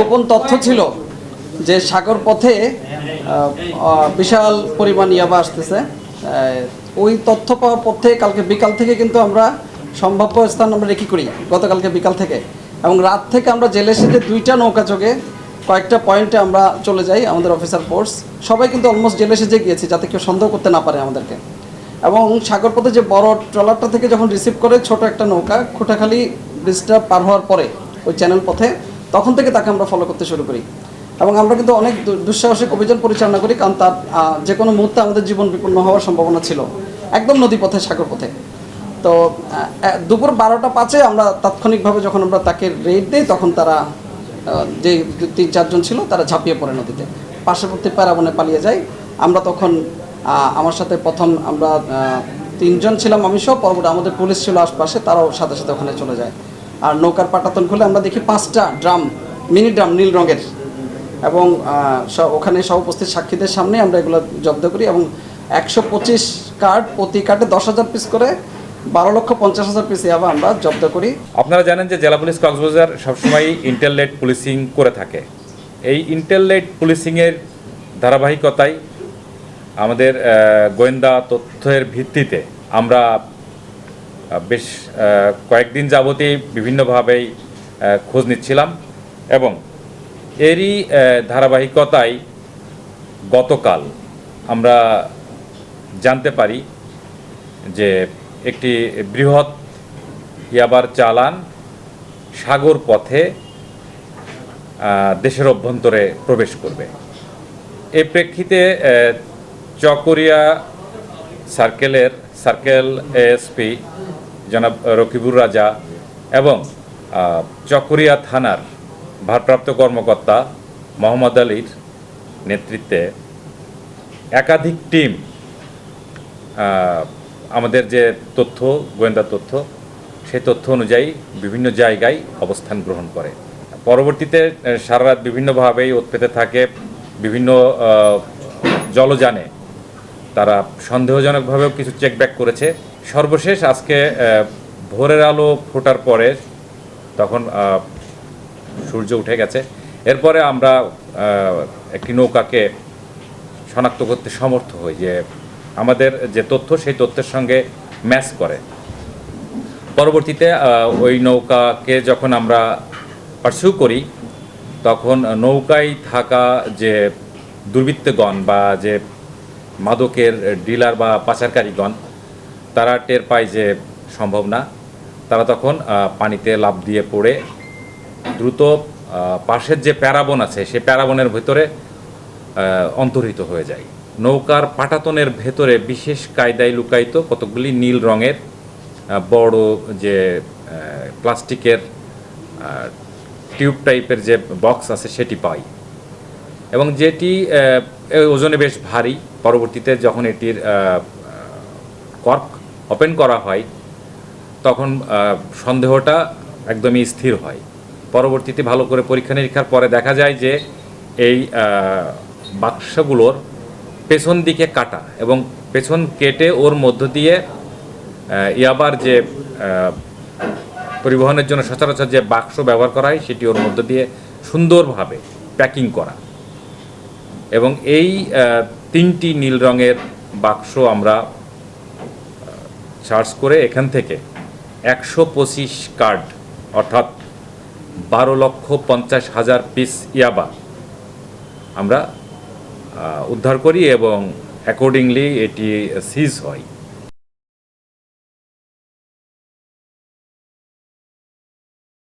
গোপন তথ্য ছিল যে সাগর পথে বিশাল পরিমাণ ইয়াবা আসতেছে। ওই তথ্য পাওয়ার পর থেকে কালকে বিকাল থেকে কিন্তু আমরা সম্ভাব্য স্থান আমরা রেকি করি গতকালকে বিকাল থেকে, এবং রাত থেকে আমরা জেলে এসে যে 2টা নৌকা যোগে কয়েকটা পয়েন্টে আমরা চলে যাই। আমাদের অফিসার ফোর্স সবাই কিন্তু অলমোস্ট জেলে এসে গিয়েছে যাতে কেউ সন্দেহ করতে না পারে আমাদেরকে। এবং সাগর পথে যে বড় ট্রলারটা থেকে যখন রিসিভ করে ছোট একটা নৌকা খুঁটাখালি ব্রিজটা পার হওয়ার পরে ওই চ্যানেল পথে, তখন থেকে তাকে আমরা ফলো করতে শুরু করি। এবং আমরা কিন্তু অনেক দুঃসাহসিক অভিযান পরিচালনা করি, কারণ তার যে কোনো মুহূর্তে আমাদের জীবন বিপন্ন হওয়ার সম্ভাবনা ছিল একদম নদী পথে, সাগর পথে। তো দুপুর 12টা 5-এ আমরা তাৎক্ষণিকভাবে যখন আমরা তাকে রেড দিই, তখন তারা যে 3-4 জন ছিল তারা ঝাঁপিয়ে পড়ে নদীতে, পার্শ্ববর্তী প্যারাবনে পালিয়ে যায়। আমরা তখন আমার সাথে প্রথম আমরা 3 জন ছিলাম, আমি সহ, পরবর্তী আমাদের পুলিশ ছিল আশপাশে, তারাও সাথে সাথে ওখানে চলে যায়। আর নৌকার পাটাতন খুলে আমরা দেখি 5টা ড্রাম, মিনি ড্রাম নীল রঙের, এবং ওখানে সব উপস্থিত সাক্ষীদের সামনে আমরা এগুলো জব্দ করি। এবং 125 কার্ড, প্রতি কার্ডে 10,000 পিস করে 12,50,000 পিস ইয়াবা আমরা জব্দ করি। আপনারা জানেন যে জেলা পুলিশ কক্সবাজার সবসময় ইন্টারলেট পুলিশিং করে থাকে। এই ইন্টারলেট পুলিশিংয়ের ধারাবাহিকতায় আমাদের গোয়েন্দা তথ্যের ভিত্তিতে আমরা বেশ কয়েকদিন যাবতই বিভিন্নভাবেই খোঁজ নিচ্ছিলাম, এবং এরই ধারাবাহিকতায় গতকাল আমরা জানতে পারি যে একটি বৃহৎ ইয়াবার চালান সাগর পথে দেশের অভ্যন্তরে প্রবেশ করবে। এই প্রেক্ষিতে চকরিয়া সার্কেল এএসপি জনাব রকিবুর রাজা এবং চকরিয়া থানার ভারপ্রাপ্ত কর্মকর্তা মোহাম্মদ আলীর নেতৃত্বে একাধিক টিম আমাদের যে তথ্য, গোয়েন্দা তথ্য, সেই তথ্য অনুযায়ী বিভিন্ন জায়গায় অবস্থান গ্রহণ করে। পরবর্তীতে সারা রাত বিভিন্নভাবেই উৎপেতে থাকে, বিভিন্ন জলযানে তারা সন্দেহজনকভাবেও কিছু চেকব্যাক করেছে। সর্বশেষ আজকে ভোরের আলো ফোটার পরে, তখন সূর্য উঠে গেছে, এরপরে আমরা একটি নৌকাকে শনাক্ত করতে সমর্থ হই যে আমাদের যে তথ্য সেই তথ্যের সঙ্গে ম্যাচ করে। পরবর্তীতে ওই নৌকাকে যখন আমরা পার্সু করি, তখন নৌকায় থাকা যে দুর্বৃত্তগণ বা যে মাদকের ডিলার বা পাচারকারীগণ, তারা টের পায় যে সম্ভব না, তারা তখন পানিতে লাফ দিয়ে পড়ে দ্রুত পাশের যে প্যারাবন আছে সেই প্যারাবনের ভেতরে অন্তর্হিত হয়ে যায়। নৌকার পাটাতনের ভেতরে বিশেষ কায়দায় লুকায়িত কতকগুলি নীল রঙের বড় যে প্লাস্টিকের টিউব টাইপের যে বক্স আছে সেটি পাই, এবং যেটি ওজনে বেশ ভারী। পরবর্তীতে যখন এটির কর্ক ওপেন করা হয়, তখন সন্দেহটা একদমই স্থির হয়। পরবর্তীতে ভালো করে পরীক্ষা নিরীক্ষার পরে দেখা যায় যে এই বাক্সগুলোর পেছন দিকে কাটা, এবং পেছন কেটে ওর মধ্য দিয়ে ইয়াবার যে পরিবহনের জন্য সচরাচর যে বাক্স ব্যবহার করা হয় সেটি ওর মধ্য দিয়ে সুন্দরভাবে প্যাকিং করা। এবং এই 3টি নীল রঙের বাক্স আমরা সার্চ করে এখান থেকে 125 কার্ড অর্থাৎ 12,50,000 পিস ইয়াবা আমরা উদ্ধার করি, এবং অ্যাকর্ডিংলি এটি সিজ হয়।